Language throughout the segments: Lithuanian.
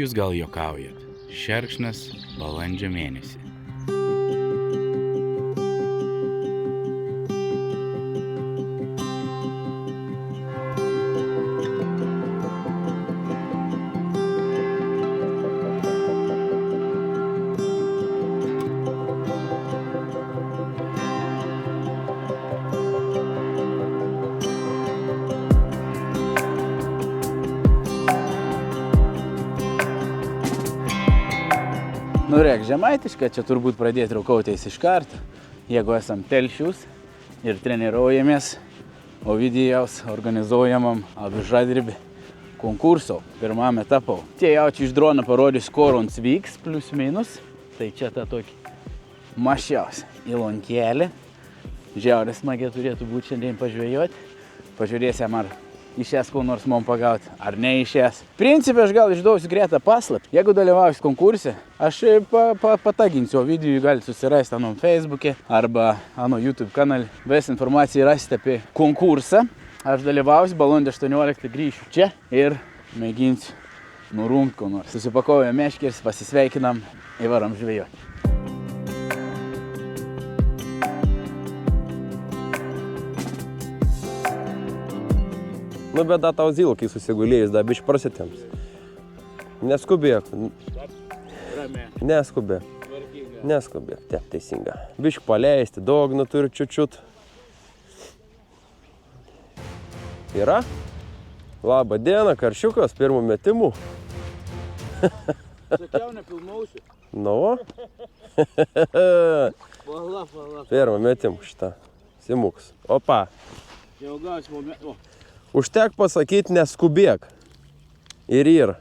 Jūs gal juokaujat. Šerkšnas balandžio mėnesį. Norėk žemaitišką, čia turbūt pradėti raukautis iš karto, jeigu esam telšius ir treniruojamės Ovidijaus organizuojamam avižadrebį konkurso pirmam etapau. Tie jaučiai iš drono parodys, kur ons vyks, plius minus, tai čia ta tokia mažiausia įlonkėlė. Žiaurės smagiai turėtų būti šiandien pažvejoti. Pažiūrėsim, ar išės ko nors mum pagauti, ar neišės. Principė, aš gal išduosiu Greta paslaptį. Jeigu dalyvausiu konkurse, aš pataginsiu Ovidijui, gali susirasti anu Facebook'e arba anu YouTube kanale. Vis informaciją rasite apie konkursą. Aš dalyvausiu, balandžio 18 grįšiu čia ir mėginsiu nurungti ko nors. Susipakuoju meškeris, pasisveikinam, įvaram žvejoti. Nu, bet da tau zilkai susigulėjus, da biškai prasitėms. Neskubėk. Neskubėk. Neskubėk, taip, teisinga. Biškai paleisti, dogną turi čiučiut. Yra? Labą dieną, karšiukas, pirmų metimų. Sakiau, nepilnausiu. Nu? Pala. Pirmą metimų šitą. Simuks. Opa. Jau gausi momentą. Užtek pasakyti neskubėk. Ir.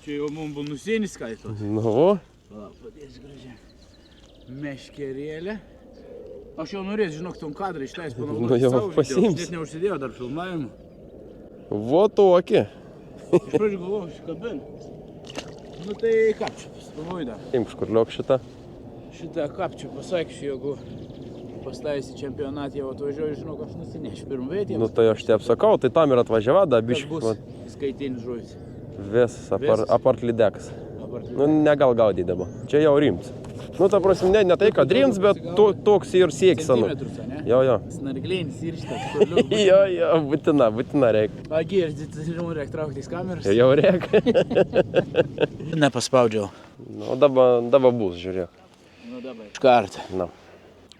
Čia jau mums buvo nusienis skaitos. Nu? Padės gražiai. Meškerėlė. Aš jau norėsiu, žinok, tom kadrą išleis panaudoti savo video. Aš net neužsidėjau dar filmavimą. Vo tokį. Iš pradžių galvoju, iškabinti. Nu tai kapčiu, pastovoju dar. Imk škurliok šitą. Šitą kapčiu pasakysiu, jeigu pastaisi čempionatą jau atvažiuoju, žinok, aš nusinešiu pirmą vietą. Nu tai aš te apsakau, tai tam ir atvažiava, da Kas biškai. bus skaitinis žuvis? Visas, apart lydekas. Apart Nu, negal gaudydama. Čia jau rimts. Nu, ta prasme, ne tai, kad rimts, bet toks ir siekis. Centimetrus, ne? Jo. Snarglinis ir šitas, kur Jo, būtina reik. Agi, ir reikia trauktis kameras. Jau reik. Nepaspaudžiau. Nu, dabar bus, žiūrėk. Nu dabar. Iškart. Na.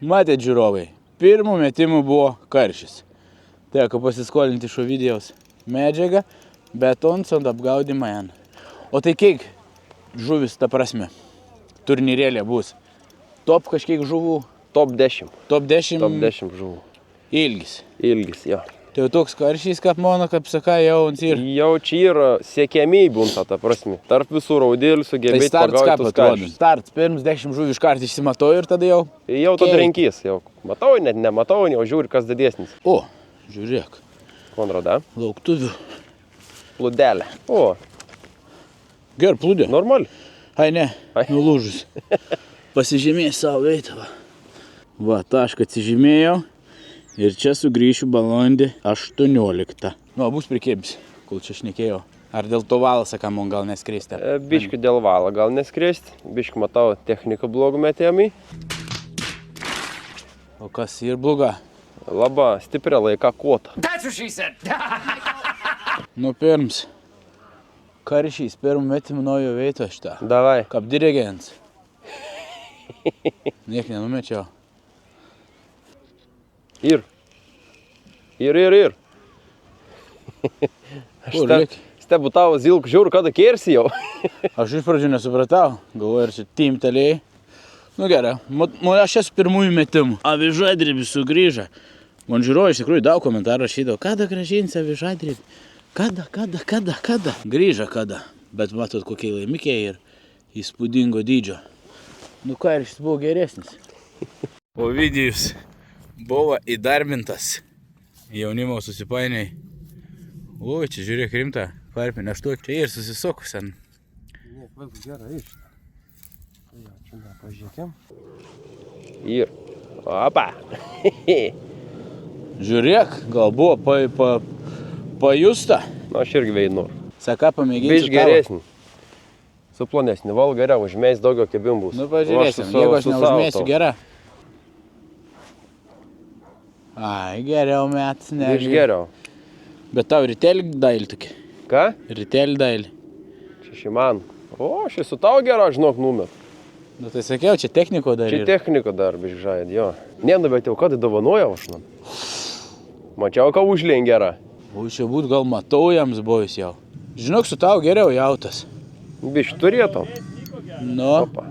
Matėt, žiūrovai, pirmų metimų buvo karšis. Teko pasiskolinti iš Ovidijaus medžiagą, bet onsant apgaudė man. O tai kiek žuvis, ta prasme, turnyrėlė bus? Top kažkiek žuvų? Top 10. Top 10? Top 10 žuvų. Ilgis. Ilgis, jo. Tai jau toks karšys, kaip mano, kaip sakai, jau ant ir. Jau čia yra siekiamybė, ta prasme. Tarp visų raudėlių Tai sugebėti starts ką pagauti tus atrodo? karšius. Start, pirms 10 žuvų iškart išsimatau ir tada jau. Jau tada renkys, jau. Matau, net nematau, jau žiūri, kas didesnis. O, žiūrėk, Konrada. lauktuvių. Plūdelė. O, Ger, plūdė. normali. Ai ne, Ai. nulūžus. Pasižymėjau savo veitą. Va, tašką atsižymėjau. Ir čia sugrįšiu balandį 18. Nu, bus prikėbis, kol čia šnekėjau. Ar dėl to valasą, ką man gal neskristi? Biški dėl valo gal neskrėsti. Biški matau techniką blogų metėmai. O kas ir bloga? Labai stipria laika kuota. Nu, pirms. Karšys, pirmų metimų naujo veito šitą. Davai. Kaip dirigents. Niek nenumečiau. Ir. Kur liek? Stebu tavo zilk, žiūriu, kada kersi jau. Aš iš pradžių nesupratau. Galvoju, ar čia timtelėjai. Nu gerai, aš esu pirmųjų metimų. Avižadrebis sugrįžo. Man žiūroju, iš tikrųjų daug komentarų rašydavo. Kada grąžinsi avižadrebį? Kada? Grįžo kada. Bet matot, kokie laimikiai ir įspūdingo dydžio. Nu ką, ir šis buvo geresnis. Ovidijus buvo įdarbintas. Jaunimo susipainiai. O, čia žiūrėk rimta. Karpinė štuok. Čia ir susisukus ant. Ne, vaik, gerai iš. Tai čia nepažiūrėkim. Ir. Opa. Žiūrėk, gal buvo pajusta. Nu, aš irgi veinu. Saka, pamėginsiu Biš geresnį. Su plonesnį, val geriau, užmės daugiau kebim bus. Nu, pažiūrėsim, jeigu aš neužmėsiu, gera. Ai, geriau metas, ne. Biš geriau. Bet tau rytelį dailį tokį. Ką? Rytelį dailį. Šeši man. O, šis su tau gero, žinok, numet. Nu, tai sakiau, čia techniko dar. Čia technika dar biš žaid, jo. Ne, nu, bet jau ką tai dovanoja aš man. Mačiau, ką užlien gera. O, čia būt gal matau jams bojus jau. Žinok, su tau geriau jautas. Biš turėtum. Nu, Opa.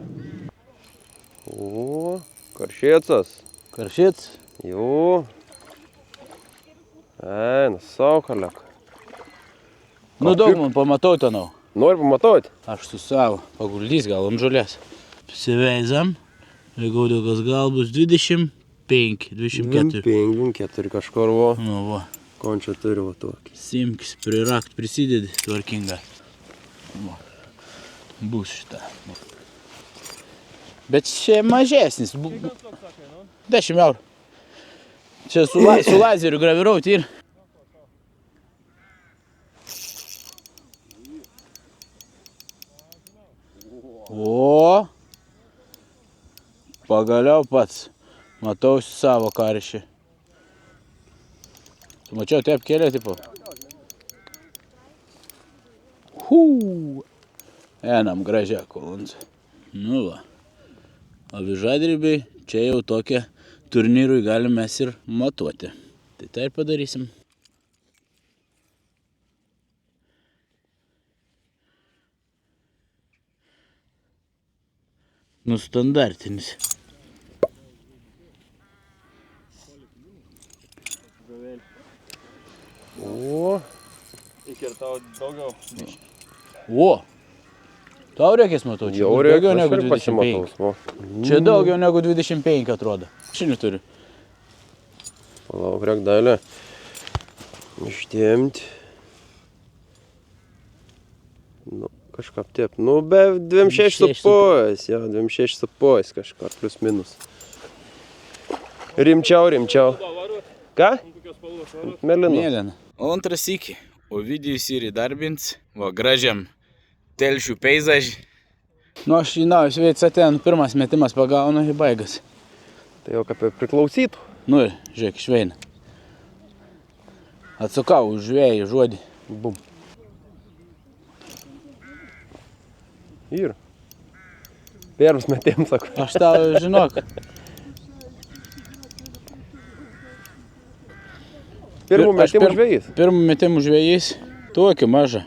O, karšėcas. karšits. Jo. Eina, savo kalek. Nu, daug man pamatau tenau. Nori pamatot? Aš su savo. Paguldys gal ant žolės. Pasiveizam. Jeigu daugas gal bus 25, 24. 24 kažkur vo. Nu, va. Končia turi va tokį. Simkis, prirakt prisidedi tvarkinga. Va. Bus šitą. Bet čia mažesnis. 10 eurų. Čia su lazeriu gravirauti ir. O, pagaliau pats. Matausi savo karšį. Tu mačiau, taip kėlė, tipo. Einam gražią kolonzą. Nu va. Avižadrybiai, čia jau tokie turnyrui galim mes ir matuoti. Tai tai ir padarysim. Nu, standartinis. O. Įkirtau daugiau. O, tau reikės matuoti. Jau Daugiau reikia, negu aš ir 25. pasimataus. Vo. Čia daugiau negu 25 atrodo. Šinį turiu. Palauk, reik dalį. Ištemti. Nu, kažką taip. Nu, be 26,5. Jo, 26,5 kažką, plus minus. Rimčiau. Ką? Melina. Mėlyna. O antras iki. Ovidijus ir įdarbins. Va, gražiam telšių peizažį. Nu, aš žinau, šveica ten pirmas metimas pagauna į baigas. Tai jau kaip priklausytų. Nu ir, žiūrėk, šveina. Atsukau už žvėjį žodį. Bum. Ir. Pirmas metėm, sako. Aš tau žinok. Pirmų metimų žvejys. Pirmų metimų žvejys. Tokį mažą.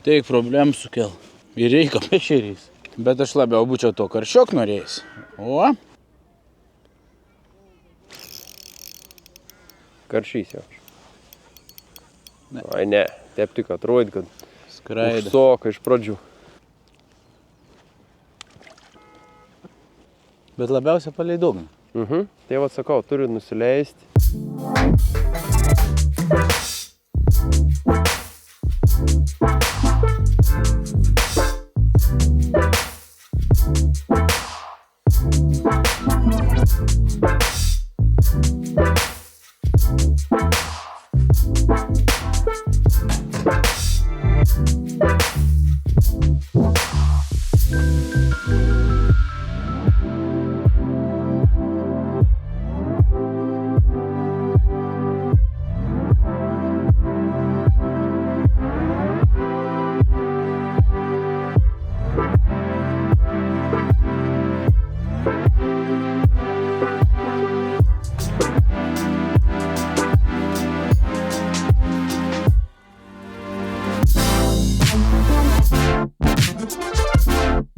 Teik problemų sukel. Ir reikia pešerys. Bet aš labiau būčiau to karšiok norėjęs. O? Karšys jau. Ne. Ai ne, taip tik atrodė, kad Skraida. užsoka iš pradžių. Bet labiausia palei dugną. Tai va sakau, turi nusileisti.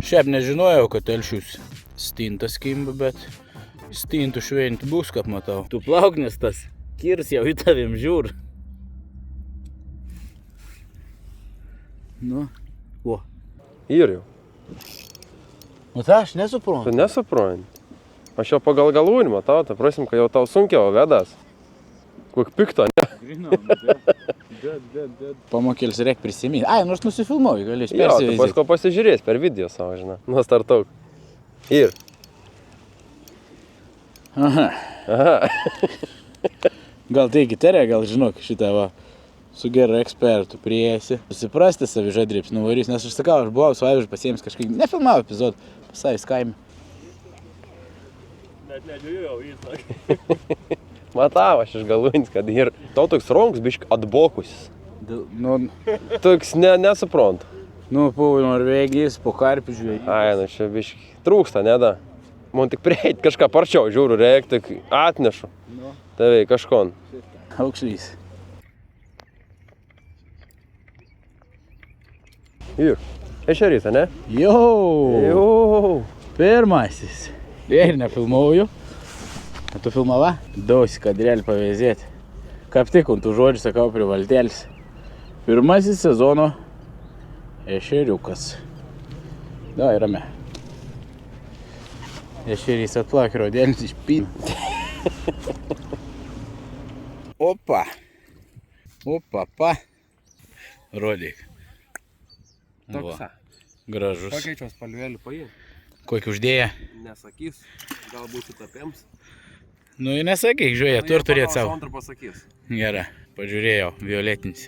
Šiaip nežinojau, kad telšius stintas kimba, bet stintų šventi bus, kaip matau. Tu plauk, nes tas kirs jau į tavim žiūr. Nu, o. Ir jau. Nu tai aš nesuprantu. Tu nesupranti. Aš jau pagal galūnį matau, tai prasim, kad jau tau sunkiau vedas. Kok pikto, ne? Pamokelis reik prisiminti. Ai, nors nusifilmuoju, gali Jo, tu persivizyti. pasko pasižiūrės per video savo, žinai. Nu, startauk. Ir. Aha. Aha. Gal tai gitarė, gal žinok šitą va. su geru ekspertu prieisi. Susiprasti savižadrėps nuvarys, nes aš sakau, aš buvau su Avižu pasiėmęs kažkaip, nefilmavo epizodų, pasavęs kaime. Net nežiūrėjau, jis sakė. Matau, aš iš Galūnės, kad ir tau toks ronks bišk atbokusis. Nu, Toks nesuprantu. po Norvegijos, po karpių žvėjų. Ai, nu čia bišk trūksta, ne da? Man tik prieit kažką parčiau, žiūriu, reik, tik atnešu. Tavai kažkon. Aukšlys. Ir, ešerys, ne? Jau, Jau. pirmasis. Ir nefilmauju. O tu filmava? Dausi kadrelį pavėzėti. Kaip tik, ant tų žodžių sakau prie valtelis. Pirmasis sezono ešeriukas. Da, rame. Ešerys atplakė rodėlis iš pin. Opa. Opa, pa. Rodyk. Toksa. Gražus. Pakeičiau spalvelį paėm. Kokį uždėję? Nesakys, galbūt sutapėms. Nu, nesakyk, žiūrėjau, tu ir turėt savo. Antrą pasakys. Gerai, pažiūrėjau, violetinis.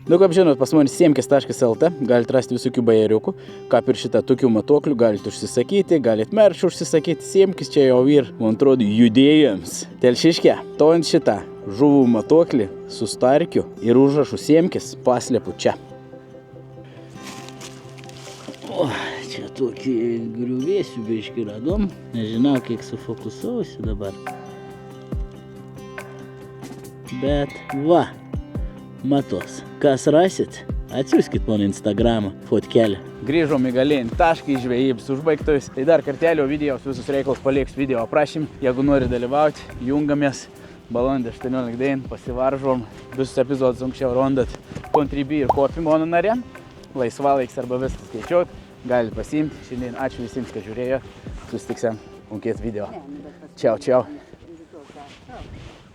Nu, kaip žinot, pas mane siemkės.lt galite rasti visokių bajeriukų, kaip ir šitą tokių matuoklių, galite užsisakyti, galite merčų užsisakyti, siemkės čia jau ir, man atrodo, judėjams. Telšiškė, to ant šitą žuvų matuoklį su starkiu ir užrašu siemkės paslėpu čia. O, čia tokį griuvėsių biškį radom, nežinau, kiek sufokusausi dabar. Bet va, matos, kas rasit, atsiųskit mano Instagramą, fotkelį. Grįžom į galinį tašką, į žvejybs užbaigtojus. Tai dar kartelio videos, visus reikalus paliksiu video aprašym. Jeigu nori dalyvauti, jungamės. Balandį 18 dieną pasivaržom. Visus epizodus anksčiau rondat Contribui ir Kofi mano narėm. Laisvalaiks arba viską skaičiuot. Gali pasiimti. Šiandien ačiū visiems, kad žiūrėjo. Susitiksim ant kito video. Čiau, čiau.